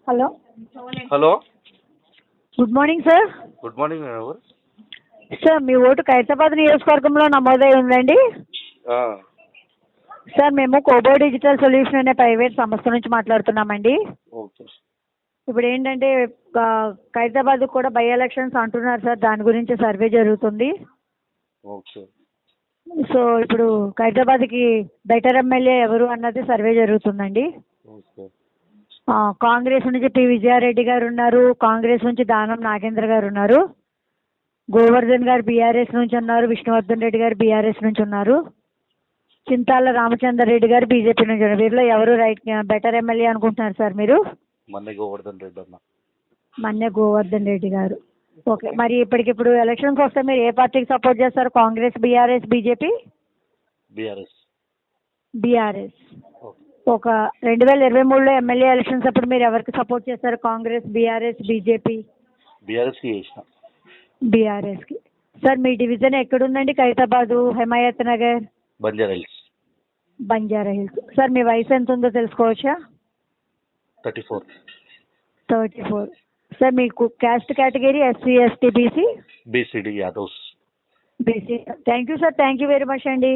Hello hello, good morning sir. Good morning. ఎవరు? Sir మీ vote Khairatabad నియోజకవర్గంలో నమోదై ఉందండి. ఆ, సార్ మేము కోబో డిజిటల్ సొల్యూషన్ అనే ప్రైవేట్ సంస్థ నుంచి మాట్లాడుతున్నామండి. ఓకే. ఇప్పుడు ఏంటంటే ఖైరతాబాద్ కూడా బై ఎలక్షన్స్ అంటున్నారు సార్, దాని గురించి సర్వే జరుగుతుంది. ఓకే. సో ఇప్పుడు ఖైరతాబాద్కి బెటర్ ఎమ్మెల్యే ఎవరు అన్నది సర్వే జరుగుతుందండి. ఓకే. కాంగ్రెస్ నుంచి పి విజయారెడ్డి గారు ఉన్నారు, కాంగ్రెస్ నుంచి దానం నాగేంద్ర గారు ఉన్నారు, గోవర్ధన్ గారు బీఆర్ఎస్ నుంచి ఉన్నారు, విష్ణువర్ధన్ రెడ్డి గారు బీఆర్ఎస్ నుంచి ఉన్నారు, చింతాల రామచంద్ర రెడ్డి గారు బీజేపీ నుంచి ఉన్నారు. వీరిలో ఎవరు బెటర్ ఎమ్మెల్యే అనుకుంటున్నారు సార్ మీరు? మన్నే గోవర్ధన్ రెడ్డి అన్న. మన్నే గోవర్ధన్ రెడ్డి గారు. ఓకే, మరి ఇప్పటికిప్పుడు ఎలక్షన్స్ వస్తే మీరు ఏ పార్టీకి సపోర్ట్ చేస్తారు? Congress, BRS, BJP? BRS. BRS. Okay. ఒక 2023లో ఎమ్మెల్యే ఎలక్షన్స్ అప్పుడు మీరు ఎవరికి సపోర్ట్ చేస్తారు? Congress, BRS, BJP? బీఆర్ఎస్కి చేసిన. బీఆర్ఎస్కి. సార్ మీ డివిజన్ ఎక్కడుందండి? ఖైరతాబాదు, హిమాయత్ నగర్, బంజారా హిల్స్. బంజారా హిల్స్. సార్ మీ వయసు ఎంత ఉందో తెలుసుకోవచ్చా? 34. 34. సార్ మీకు caste category SC, ST, BC? BCD Yadavs. BC. Thank you sir, thank you very much అండి.